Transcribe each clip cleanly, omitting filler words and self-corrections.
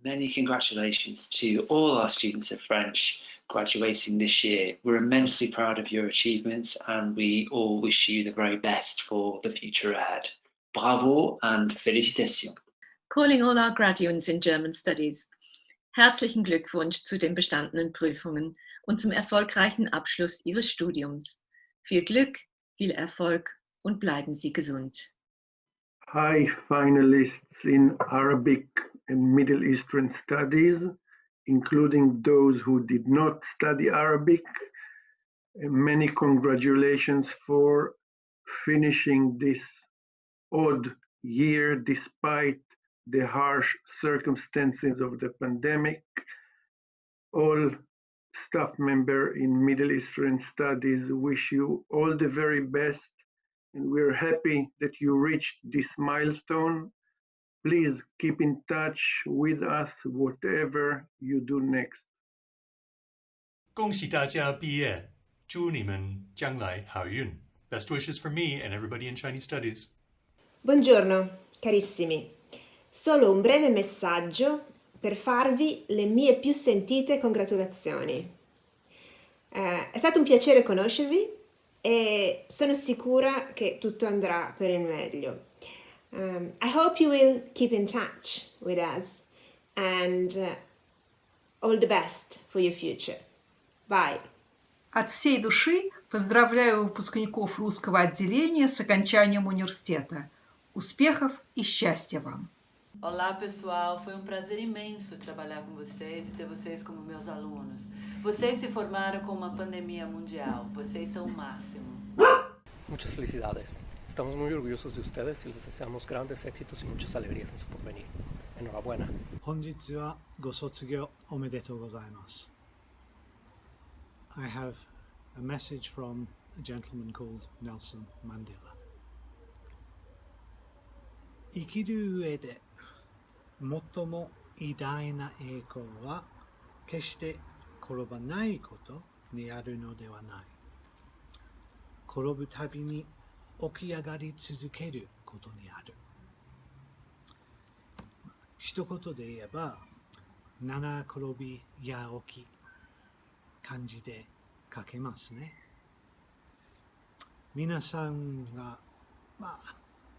Many congratulations to all our students of French graduating this year. We're immensely proud of your achievements and we all wish you the very best for the future ahead. Bravo and félicitations. Calling all our graduates in German Studies. Herzlichen Glückwunsch zu den bestandenen Prüfungen und zum erfolgreichen Abschluss Ihres Studiums. Viel Glück, viel Erfolg und bleiben Sie gesund. Hi, finalists in Arabic and Middle Eastern Studies, including those who did not study Arabic. Many congratulations for finishing this odd year despite the harsh circumstances of the pandemic. All staff members in Middle Eastern Studies wish you all the very best, and we're happy that you reached this milestone. Please keep in touch with us whatever you do next. 恭喜大家毕业，祝你们将来好运。Best wishes for me and everybody in Chinese Studies. Buongiorno, carissimi. Solo un breve messaggio per farvi le mie più sentite congratulazioni. È stato un piacere conoscervi e sono sicura che tutto andrà per il meglio. I hope you will keep in touch with us and all the best for your future. Bye. От всей души поздравляю выпускников русского отделения с окончанием университета. Успехов и счастья вам! Olá pessoal, foi prazer imenso trabalhar com vocês e ter vocês como meus alunos. Vocês se formaram com uma pandemia mundial. Vocês são o máximo. Muchas felicidades. Estamos muy orgullosos de ustedes y les deseamos grandes éxitos y muchas alegrías en su porvenir. Enhorabuena. 本日はご卒業おめでとうございます。I have a message from a gentleman called Nelson Mandela. 生きる上で最も偉大な栄光は決して転ばないことにあるのではない。転ぶたびに起き上がり続けることにある。一言で言えば、七転び八起き漢字で書けますね。皆さんが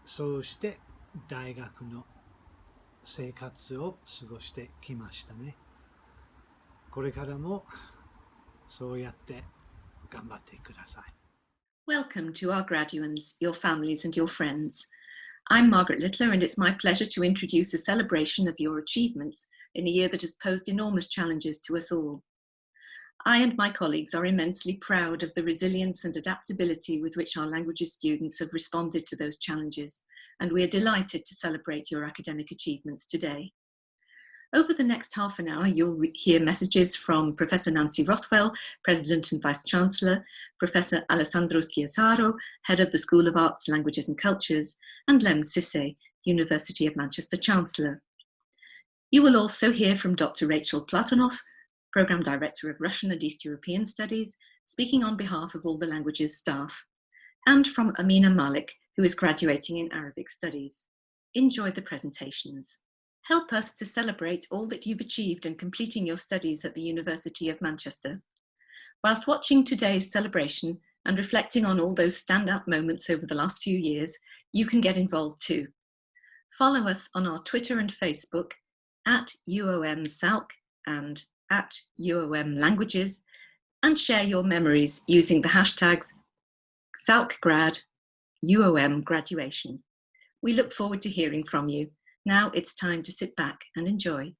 そうして大学の生活を過ごしてきましたね。これからもそうやって頑張ってください。Welcome to our graduands, your families and your friends. I'm Margaret Littler and it's my pleasure to introduce a celebration of your achievements in a year that has posed enormous challenges to us all. I and my colleagues are immensely proud of the resilience and adaptability with which our languages students have responded to those challenges, and we are delighted to celebrate your academic achievements today. Over the next half an hour, you'll hear messages from Professor Nancy Rothwell, President and Vice-Chancellor, Professor Alessandro Schiassaro, Head of the School of Arts, Languages and Cultures, and Lem Sisse, University of Manchester Chancellor. You will also hear from Dr. Rachel Platonov, Programme Director of Russian and East European Studies, speaking on behalf of all the languages staff, and from Amina Malik, who is graduating in Arabic Studies. Enjoy the presentations. Help us to celebrate all that you've achieved in completing your studies at the University of Manchester. Whilst watching today's celebration and reflecting on all those standout moments over the last few years, you can get involved too. Follow us on our Twitter and Facebook at SALC and at UOM Languages, and share your memories using the hashtags SALCgrad, UOM Graduation. We look forward to hearing from you. Now it's time to sit back and enjoy.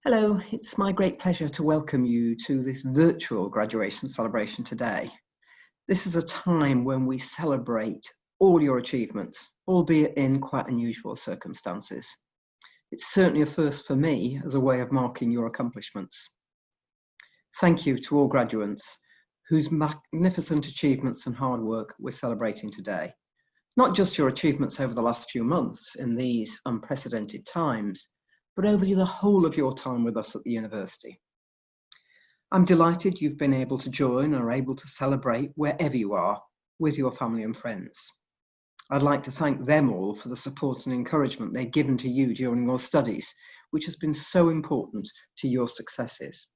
Hello, it's my great pleasure to welcome you to this virtual graduation celebration today. This is a time when we celebrate all your achievements, albeit in quite unusual circumstances. It's certainly a first for me as a way of marking your accomplishments. Thank you to all graduates whose magnificent achievements and hard work we're celebrating today. Not just your achievements over the last few months in these unprecedented times, but over the whole of your time with us at the university. I'm delighted you've been able to join or able to celebrate wherever you are with your family and friends. I'd like to thank them all for the support and encouragement they've given to you during your studies, which has been so important to your successes.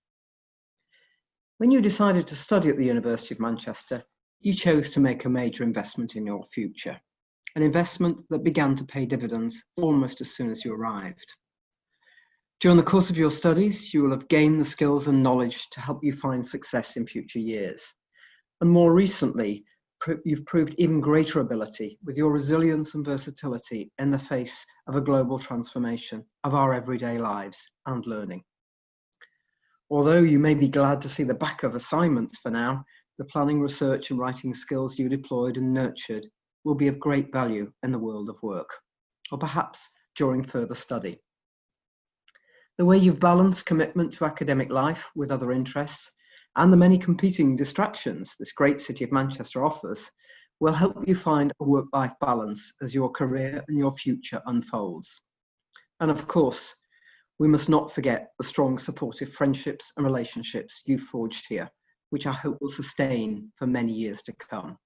When you decided to study at the University of Manchester, you chose to make a major investment in your future, an investment that began to pay dividends almost as soon as you arrived. During the course of your studies, you will have gained the skills and knowledge to help you find success in future years. And more recently, you've proved even greater ability with your resilience and versatility in the face of a global transformation of our everyday lives and learning. Although you may be glad to see the back of assignments for now, the planning, research and writing skills you deployed and nurtured will be of great value in the world of work, or perhaps during further study. The way you've balanced commitment to academic life with other interests and the many competing distractions this great city of Manchester offers will help you find a work-life balance as your career and your future unfolds. And of course, we must not forget the strong supportive friendships and relationships you've forged here, which I hope will sustain for many years to come.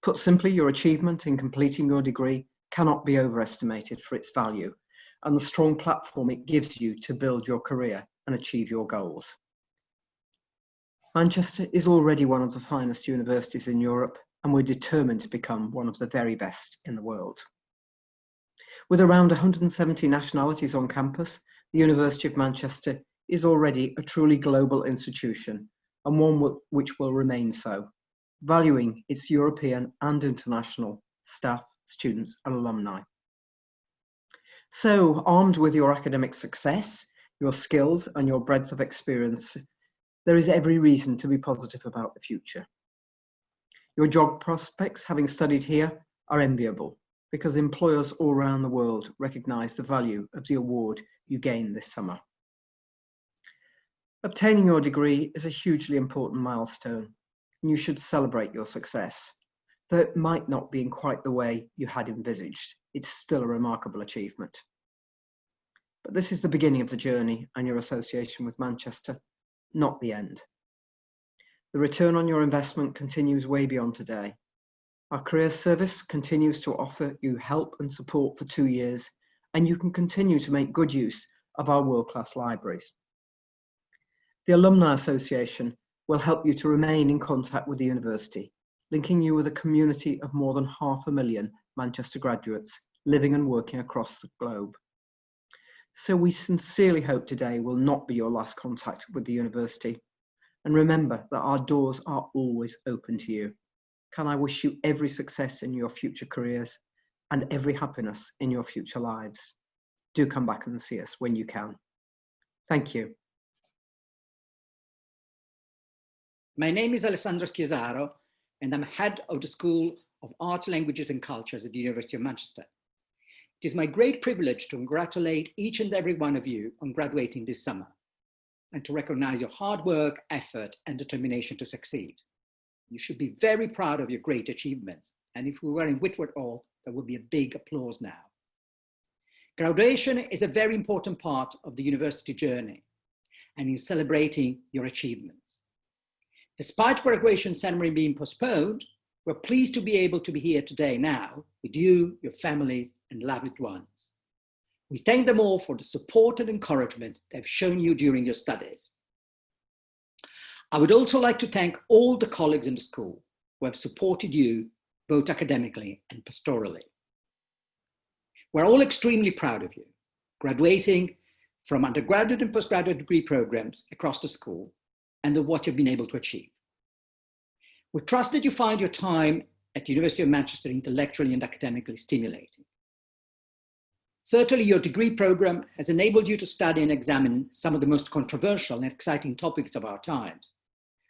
Put simply, your achievement in completing your degree cannot be overestimated for its value and the strong platform it gives you to build your career and achieve your goals. Manchester is already one of the finest universities in Europe, and we're determined to become one of the very best in the world. With around 170 nationalities on campus, the University of Manchester is already a truly global institution, and one which will remain so, valuing its European and international staff, students and alumni. So, armed with your academic success, your skills and your breadth of experience, there is every reason to be positive about the future. Your job prospects, having studied here, are enviable because employers all around the world recognise the value of the award you gained this summer. Obtaining your degree is a hugely important milestone, and you should celebrate your success. Though it might not be in quite the way you had envisaged, it's still a remarkable achievement. But this is the beginning of the journey and your association with Manchester, not the end. The return on your investment continues way beyond today. Our careers service continues to offer you help and support for 2 years, and you can continue to make good use of our world-class libraries. The Alumni Association will help you to remain in contact with the university, linking you with a community of more than 500,000 Manchester graduates living and working across the globe. So we sincerely hope today will not be your last contact with the university. And remember that our doors are always open to you. Can I wish you every success in your future careers and every happiness in your future lives. Do come back and see us when you can. Thank you. My name is Alessandro Chiesaro, and I'm head of the School of Arts, Languages and Cultures at the University of Manchester. It is my great privilege to congratulate each and every one of you on graduating this summer and to recognize your hard work, effort, and determination to succeed. You should be very proud of your great achievements, and if we were in Whitworth Hall, there would be a big applause now. Graduation is a very important part of the university journey and in celebrating your achievements. Despite graduation ceremony being postponed, we're pleased to be able to be here today now with you, your families, and loved ones. We thank them all for the support and encouragement they've shown you during your studies. I would also like to thank all the colleagues in the school who have supported you both academically and pastorally. We're all extremely proud of you, graduating from undergraduate and postgraduate degree programs across the school and of what you've been able to achieve. We trust that you find your time at the University of Manchester intellectually and academically stimulating. Certainly, your degree program has enabled you to study and examine some of the most controversial and exciting topics of our times,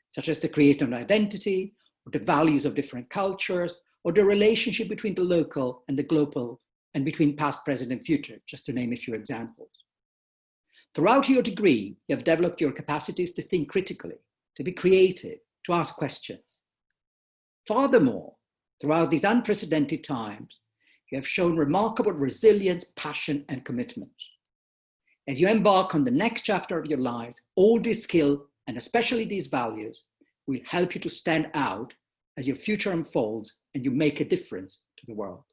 such as the creation of identity, or the values of different cultures, or the relationship between the local and the global, and between past, present, and future, just to name a few examples. Throughout your degree, you have developed your capacities to think critically, to be creative, to ask questions. Furthermore, throughout these unprecedented times, you have shown remarkable resilience, passion, and commitment. As you embark on the next chapter of your lives, all this skill, and especially these values, will help you to stand out as your future unfolds and you make a difference to to the world.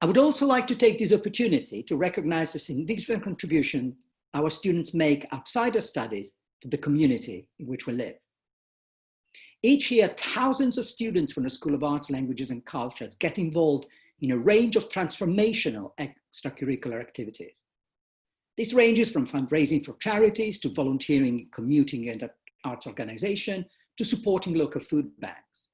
I would also like to take this opportunity to recognize the significant contribution our students make outside of studies to the community in which we live. Each year, thousands of students from the School of Arts, Languages and Cultures get involved in a range of transformational extracurricular activities. This ranges from fundraising for charities to volunteering, commuting and arts organization to supporting local food banks.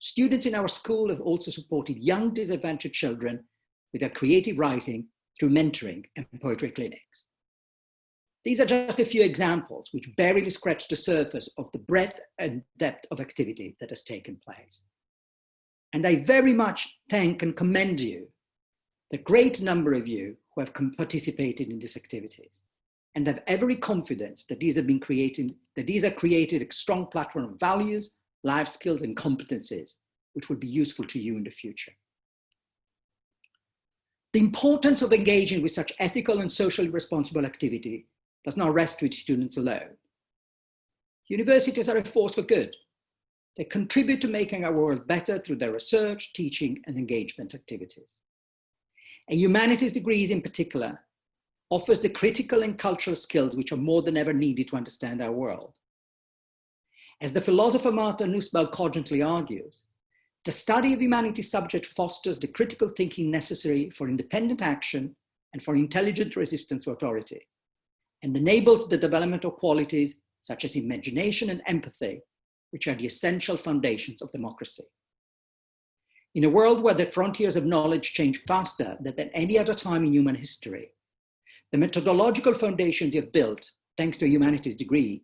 Students in our school have also supported young disadvantaged children with their creative writing through mentoring and poetry clinics. These are just a few examples which barely scratch the surface of the breadth and depth of activity that has taken place. And I very much thank and commend you, the great number of you who have participated in these activities, and have every confidence that these have created a strong platform of values, life skills and competencies, which will be useful to you in the future. The importance of engaging with such ethical and socially responsible activity does not rest with students alone. Universities are a force for good. They contribute to making our world better through their research, teaching, and engagement activities. A humanities degree in particular offers the critical and cultural skills which are more than ever needed to understand our world. As the philosopher Martha Nussbaum cogently argues, the study of humanities subject fosters the critical thinking necessary for independent action and for intelligent resistance to authority, and enables the development of qualities such as imagination and empathy, which are the essential foundations of democracy. In a world where the frontiers of knowledge change faster than at any other time in human history, the methodological foundations you have built, thanks to a humanities degree,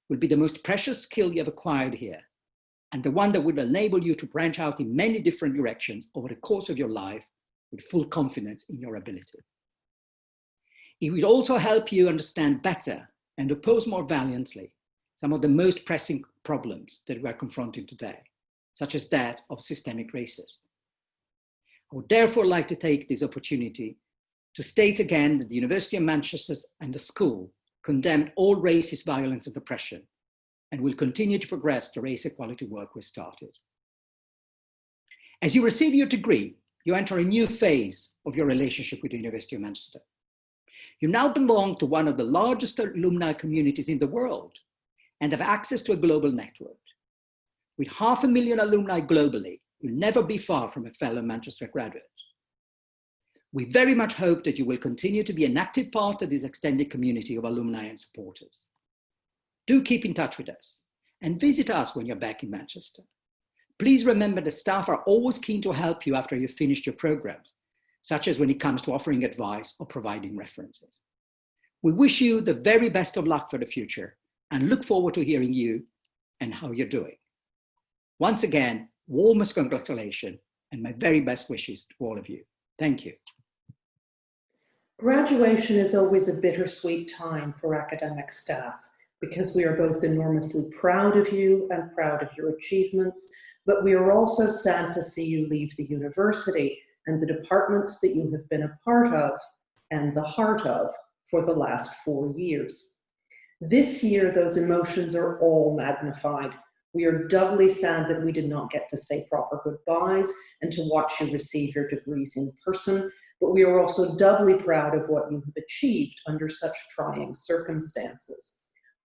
will be the most precious skill you have acquired here, and the one that will enable you to branch out in many different directions over the course of your life with full confidence in your ability. It will also help you understand better and oppose more valiantly some of the most pressing problems that we are confronting today, such as that of systemic racism. I would therefore like to take this opportunity to state again that the University of Manchester and the school condemn all racist violence and oppression, and will continue to progress the race equality work we started. As you receive your degree, you enter a new phase of your relationship with the University of Manchester. You now belong to one of the largest alumni communities in the world and have access to a global network. With 500,000 alumni globally, you'll never be far from a fellow Manchester graduate. We very much hope that you will continue to be an active part of this extended community of alumni and supporters. Do keep in touch with us and visit us when you're back in Manchester. Please remember the staff are always keen to help you after you've finished your programs, such as when it comes to offering advice or providing references. We wish you the very best of luck for the future and look forward to hearing you and how you're doing. Once again, warmest congratulations and my very best wishes to all of you. Thank you. Graduation is always a bittersweet time for academic staff because we are both enormously proud of you and proud of your achievements, but we are also sad to see you leave the university and the departments that you have been a part of and the heart of for the last 4 years. This year, those emotions are all magnified. We are doubly sad that we did not get to say proper goodbyes and to watch you receive your degrees in person, but we are also doubly proud of what you have achieved under such trying circumstances.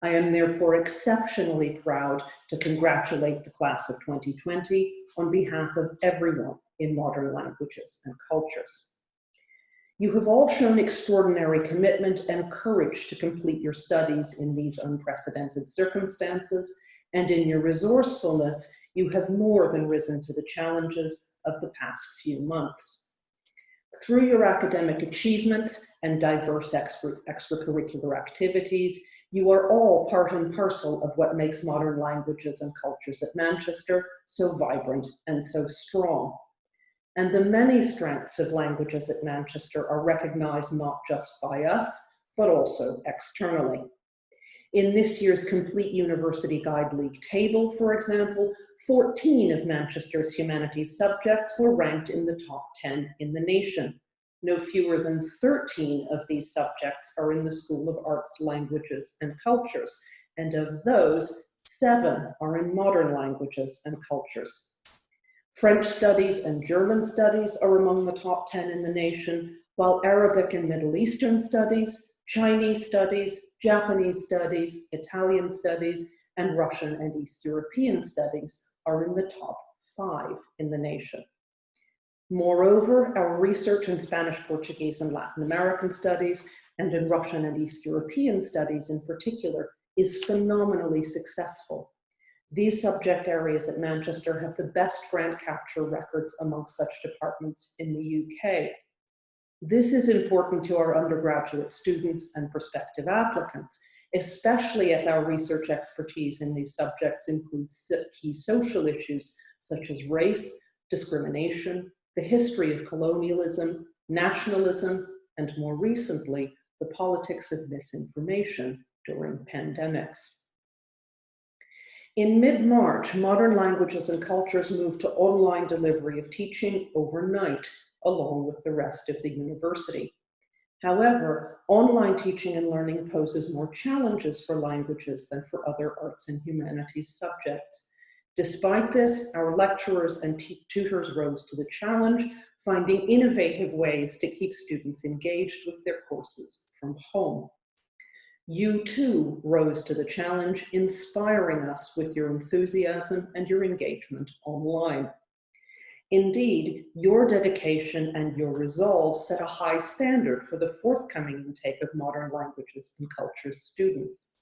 I am therefore exceptionally proud to congratulate the class of 2020 on behalf of everyone in modern languages and cultures. You have all shown extraordinary commitment and courage to complete your studies in these unprecedented circumstances, and in your resourcefulness, you have more than risen to the challenges of the past few months. Through your academic achievements and diverse extracurricular activities, you are all part and parcel of what makes modern languages and cultures at Manchester so vibrant and so strong. And the many strengths of languages at Manchester are recognized not just by us, but also externally. In this year's Complete University Guide League table, for example, 14 of Manchester's humanities subjects were ranked in the top 10 in the nation. No fewer than 13 of these subjects are in the School of Arts, Languages and Cultures, and of those, 7 are in modern languages and cultures. French studies and German studies are among the top 10 in the nation, while Arabic and Middle Eastern studies, Chinese studies, Japanese studies, Italian studies, and Russian and East European studies are in the top 5 in the nation. Moreover, our research in Spanish, Portuguese, and Latin American studies, and in Russian and East European studies in particular, is phenomenally successful. These subject areas at Manchester have the best grant capture records among such departments in the UK. This is important to our undergraduate students and prospective applicants, especially as our research expertise in these subjects includes key social issues such as race, discrimination, the history of colonialism, nationalism, and more recently, the politics of misinformation during pandemics. In mid-March, Modern Languages and Cultures moved to online delivery of teaching overnight, along with the rest of the university. However, online teaching and learning poses more challenges for languages than for other arts and humanities subjects. Despite this, our lecturers and tutors rose to the challenge, finding innovative ways to keep students engaged with their courses from home. You too rose to the challenge, inspiring us with your enthusiasm and your engagement online. Indeed, your dedication and your resolve set a high standard for the forthcoming intake of Modern Languages and Cultures students.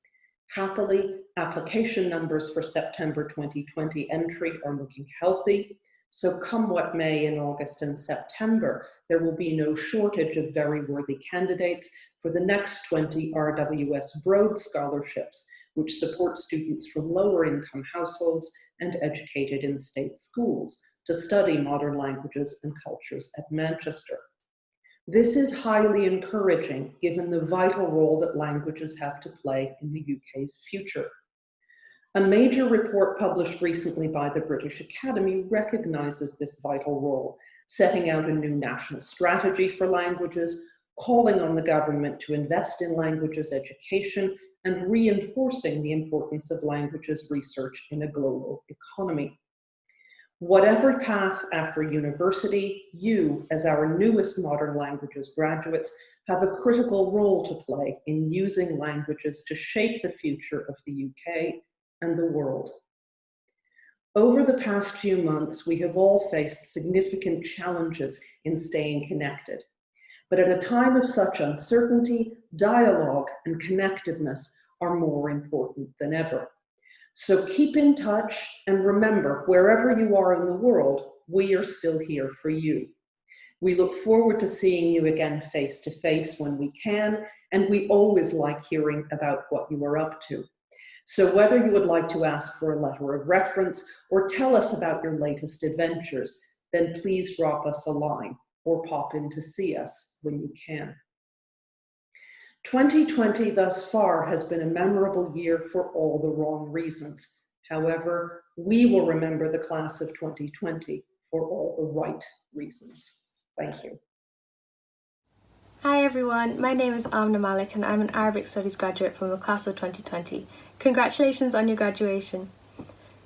Happily, application numbers for September 2020 entry are looking healthy, so come what may in August and September, there will be no shortage of very worthy candidates for the next 20 RWS Broad scholarships, which support students from lower income households and educated in state schools to study Modern Languages and Cultures at Manchester. This is highly encouraging given the vital role that languages have to play in the UK's future. A major report published recently by the British Academy recognizes this vital role, setting out a new national strategy for languages, calling on the government to invest in languages education, and reinforcing the importance of languages research in a global economy. Whatever path after university, you, as our newest Modern Languages graduates, have a critical role to play in using languages to shape the future of the UK and the world. Over the past few months, we have all faced significant challenges in staying connected. But at a time of such uncertainty, dialogue and connectedness are more important than ever. So keep in touch and remember, wherever you are in the world, we are still here for you. We look forward to seeing you again face to face when we can, and we always like hearing about what you are up to. So whether you would like to ask for a letter of reference or tell us about your latest adventures, then please drop us a line or pop in to see us when you can. 2020 thus far has been a memorable year for all the wrong reasons. However, we will remember the class of 2020 for all the right reasons. Thank you. Hi everyone, my name is Amna Malik and I'm an Arabic Studies graduate from the class of 2020. Congratulations on your graduation.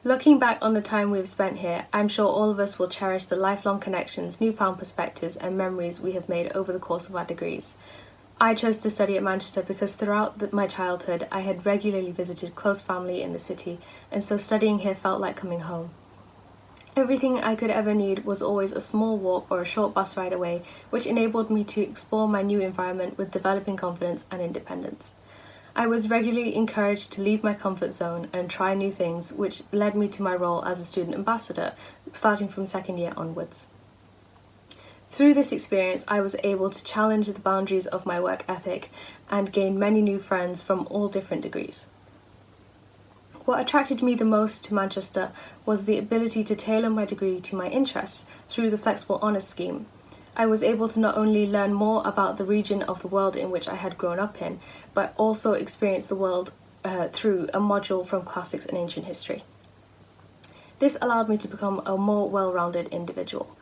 Looking back on the time we've spent here, I'm sure all of us will cherish the lifelong connections, newfound perspectives and memories we have made over the course of our degrees. I chose to study at Manchester because throughout my childhood I had regularly visited close family in the city, and so studying here felt like coming home. Everything I could ever need was always a small walk or a short bus ride away, which enabled me to explore my new environment with developing confidence and independence. I was regularly encouraged to leave my comfort zone and try new things, which led me to my role as a student ambassador, starting from second year onwards. Through this experience, I was able to challenge the boundaries of my work ethic and gain many new friends from all different degrees. What attracted me the most to Manchester was the ability to tailor my degree to my interests through the flexible honours scheme. I was able to not only learn more about the region of the world in which I had grown up in, but also experience the world through a module from classics and ancient history. This allowed me to become a more well-rounded individual.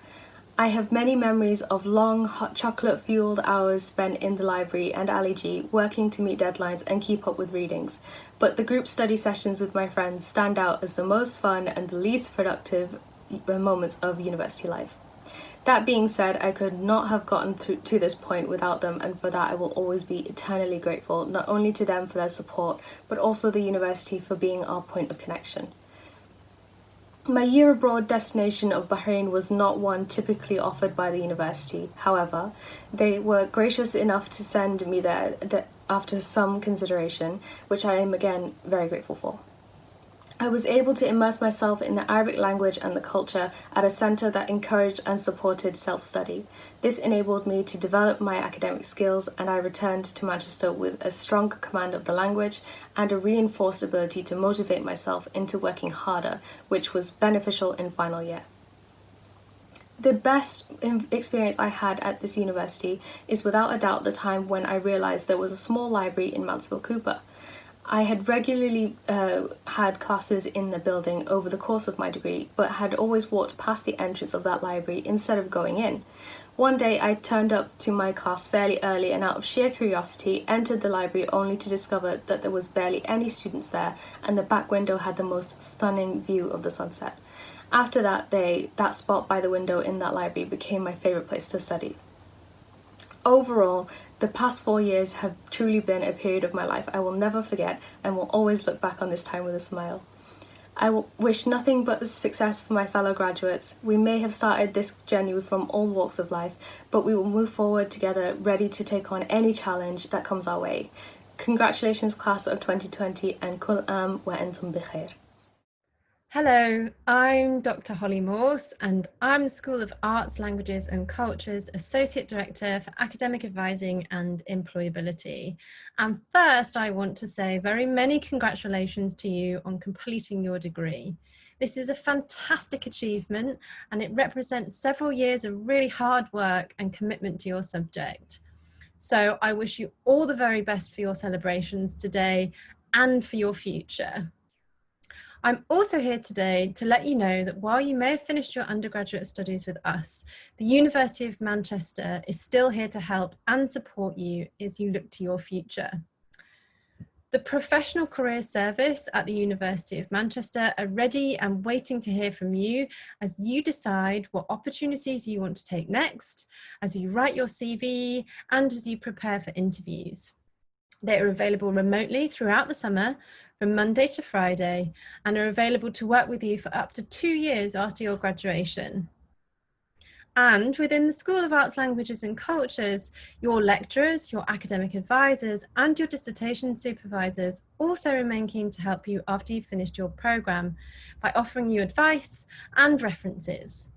I have many memories of long, hot chocolate-fueled hours spent in the library and Alley G working to meet deadlines and keep up with readings, but the group study sessions with my friends stand out as the most fun and the least productive moments of university life. That being said, I could not have gotten through to this point without them, and for that I will always be eternally grateful, not only to them for their support, but also the university for being our point of connection. My year abroad destination of Bahrain was not one typically offered by the university. However, they were gracious enough to send me there after some consideration, which I am again very grateful for. I was able to immerse myself in the Arabic language and the culture at a centre that encouraged and supported self-study. This enabled me to develop my academic skills, and I returned to Manchester with a strong command of the language and a reinforced ability to motivate myself into working harder, which was beneficial in final year. The best experience I had at this university is without a doubt the time when I realised there was a small library in Mansfield Cooper. I had regularly had classes in the building over the course of my degree, but had always walked past the entrance of that library instead of going in. One day I turned up to my class fairly early and out of sheer curiosity entered the library only to discover that there was barely any students there and the back window had the most stunning view of the sunset. After that day, that spot by the window in that library became my favourite place to study. Overall, the past 4 years have truly been a period of my life I will never forget and will always look back on this time with a smile. I wish nothing but success for my fellow graduates. We may have started this journey from all walks of life, but we will move forward together, ready to take on any challenge that comes our way. Congratulations, class of 2020, and kul am wa antum bikhair. Hello, I'm Dr. Holly Morse and I'm the School of Arts, Languages and Cultures Associate Director for Academic Advising and Employability. And first I want to say very many congratulations to you on completing your degree. This is a fantastic achievement and it represents several years of really hard work and commitment to your subject. So I wish you all the very best for your celebrations today and for your future. I'm also here today to let you know that while you may have finished your undergraduate studies with us, the University of Manchester is still here to help and support you as you look to your future. The Professional Careers Service at the University of Manchester are ready and waiting to hear from you as you decide what opportunities you want to take next, as you write your CV and as you prepare for interviews. They are available remotely throughout the summer from Monday to Friday and are available to work with you for up to 2 years after your graduation. And within the School of Arts, Languages and Cultures, your lecturers, your academic advisors and your dissertation supervisors also remain keen to help you after you've finished your programme by offering you advice and references.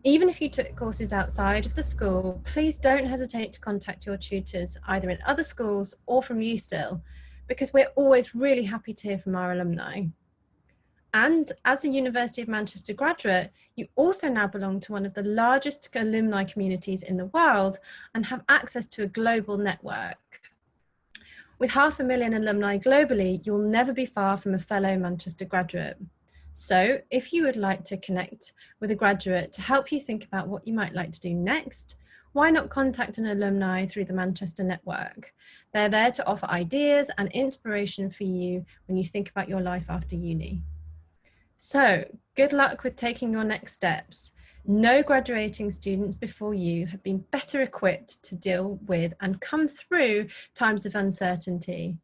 Even if you took courses outside of the school, please don't hesitate to contact your tutors either in other schools or from UCIL, because we're always really happy to hear from our alumni. And as a University of Manchester graduate, you also now belong to one of the largest alumni communities in the world and have access to a global network. With 500,000 alumni globally, you'll never be far from a fellow Manchester graduate. So if you would like to connect with a graduate to help you think about what you might like to do next, why not contact an alumni through the Manchester Network? They're there to offer ideas and inspiration for you when you think about your life after uni. So good luck with taking your next steps. No graduating students before you have been better equipped to deal with and come through times of uncertainty.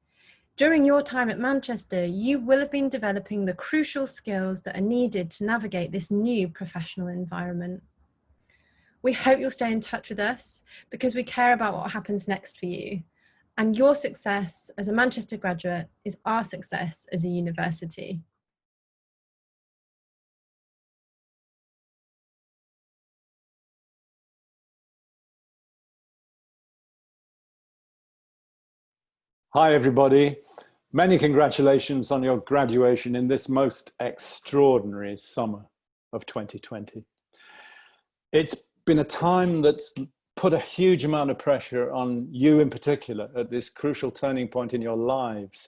During your time at Manchester, you will have been developing the crucial skills that are needed to navigate this new professional environment. We hope you'll stay in touch with us because we care about what happens next for you. And your success as a Manchester graduate is our success as a university. Hi, everybody. Many congratulations on your graduation in this most extraordinary summer of 2020. It's been a time that's put a huge amount of pressure on you in particular at this crucial turning point in your lives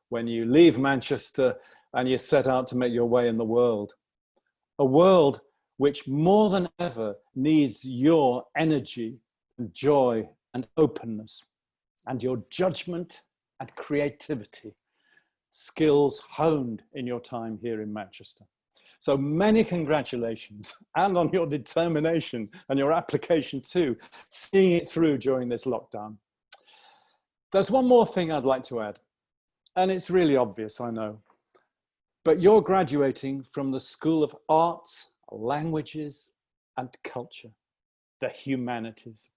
when you leave Manchester and you set out to make your way in the world. A world which more than ever needs your energy and joy and openness and your judgment and creativity, skills honed in your time here in Manchester. So many congratulations, and on your determination and your application too, seeing it through during this lockdown. There's one more thing I'd like to add, and it's really obvious, I know, but you're graduating from the School of Arts, Languages and Culture, the Humanities.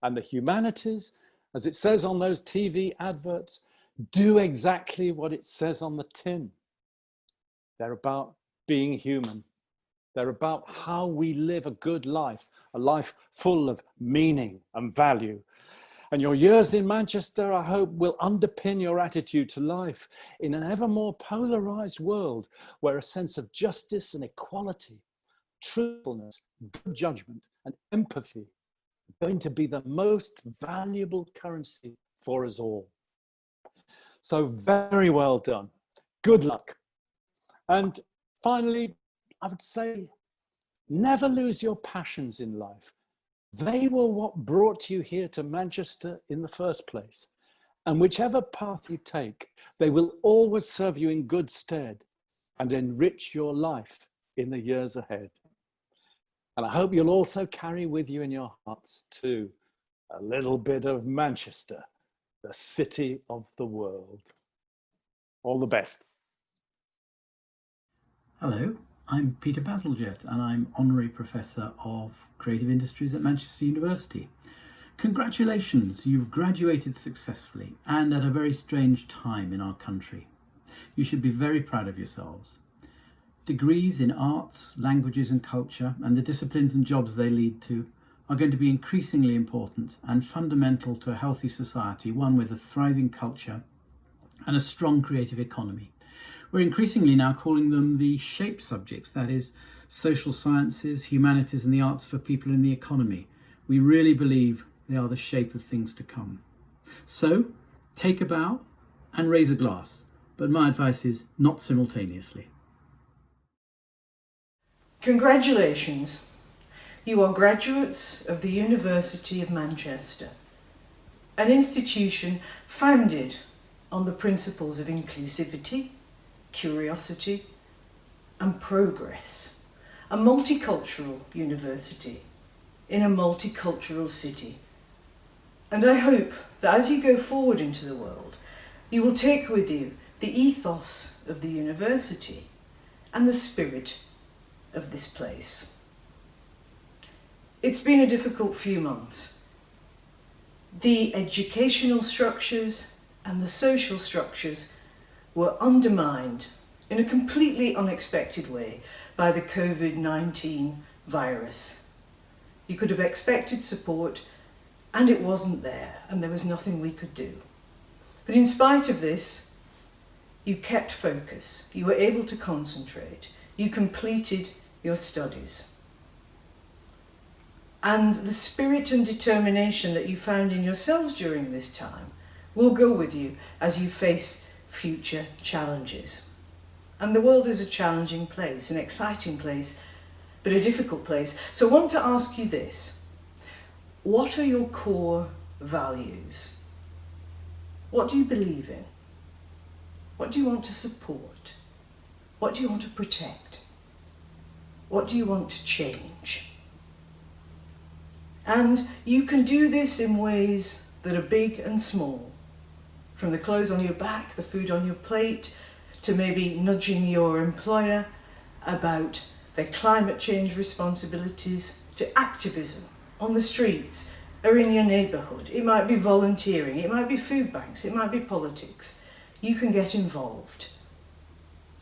And the Humanities, as it says on those TV adverts, do exactly what it says on the tin. They're about being human. They're about how we live a good life, a life full of meaning and value. And your years in Manchester, I hope, will underpin your attitude to life in an ever more polarized world where a sense of justice and equality, truthfulness, good judgment and empathy are going to be the most valuable currency for us all. So very well done. Good luck. And finally, I would say, never lose your passions in life. They were what brought you here to Manchester in the first place. And whichever path you take, they will always serve you in good stead and enrich your life in the years ahead. And I hope you'll also carry with you in your hearts too, a little bit of Manchester, the city of the world. All the best. Hello, I'm Peter Bazalgette and I'm Honorary Professor of Creative Industries at Manchester University. Congratulations, you've graduated successfully and at a very strange time in our country. You should be very proud of yourselves. Degrees in arts, languages and culture and the disciplines and jobs they lead to are going to be increasingly important and fundamental to a healthy society, one with a thriving culture and a strong creative economy. We're increasingly now calling them the SHAPE subjects, that is, social sciences, humanities and the arts for people in the economy. We really believe they are the shape of things to come. So, take a bow and raise a glass, but my advice is not simultaneously. Congratulations. You are graduates of the University of Manchester, an institution founded on the principles of inclusivity, curiosity and progress, a multicultural university in a multicultural city. And I hope that as you go forward into the world, you will take with you the ethos of the university and the spirit of this place. It's been a difficult few months. The educational structures and the social structures were undermined in a completely unexpected way by the COVID-19 virus. You could have expected support and it wasn't there and there was nothing we could do. But in spite of this, you kept focus, you were able to concentrate, you completed your studies. And the spirit and determination that you found in yourselves during this time will go with you as you face future challenges. And the world is a challenging place, an exciting place, but a difficult place. So I want to ask you this. What are your core values? What do you believe in? What do you want to support? What do you want to protect? What do you want to change? And you can do this in ways that are big and small. From the clothes on your back, the food on your plate, to maybe nudging your employer about their climate change responsibilities, to activism on the streets or in your neighbourhood. It might be volunteering, it might be food banks, it might be politics. You can get involved.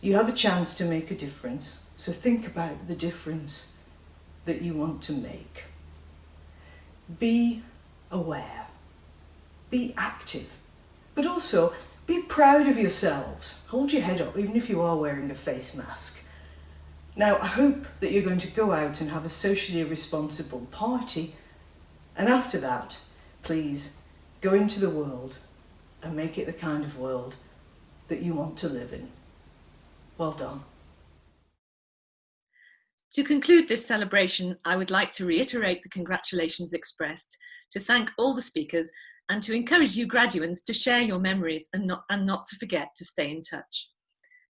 You have a chance to make a difference, so think about the difference that you want to make. Be aware, be active. But also, be proud of yourselves. Hold your head up, even if you are wearing a face mask. Now, I hope that you're going to go out and have a socially responsible party. And after that, please, go into the world and make it the kind of world that you want to live in. Well done. To conclude this celebration, I would like to reiterate the congratulations expressed, to thank all the speakers, and to encourage you graduates to share your memories and not to forget to stay in touch.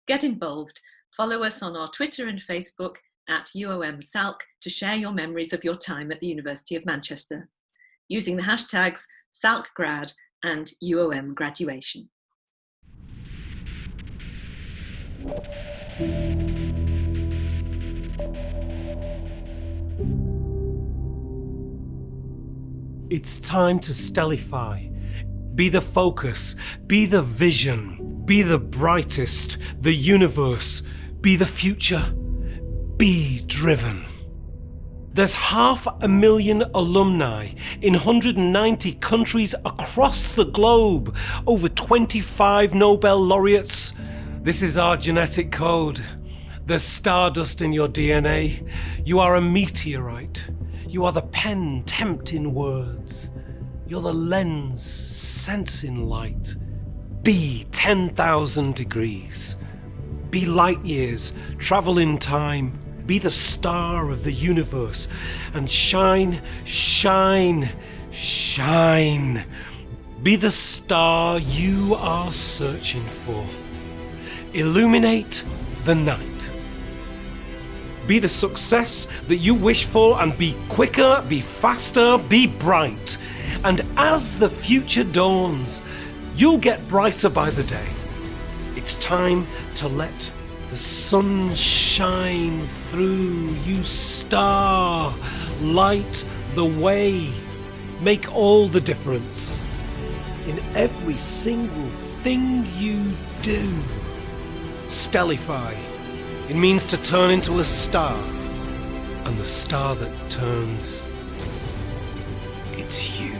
Get involved, Follow us on our Twitter and Facebook at UOM SALC to share your memories of your time at the University of Manchester, using the hashtags SALCgrad and UOM graduation. It's time to stellify. Be the focus, be the vision, be the brightest, the universe, be the future, be driven. There's 500,000 alumni in 190 countries across the globe, over 25 Nobel laureates. This is our genetic code. There's stardust in your DNA. You are a meteorite. You are the pen tempting words. You're the lens sensing light. Be 10,000 degrees. Be light years, travel in time. Be the star of the universe and shine, shine, shine. Be the star you are searching for. Illuminate the night. Be the success that you wish for and be quicker, be faster, be bright. And as the future dawns, you'll get brighter by the day. It's time to let the sun shine through. You star, light the way. Make all the difference in every single thing you do. Stellify. It means to turn into a star. And the star that turns, it's you.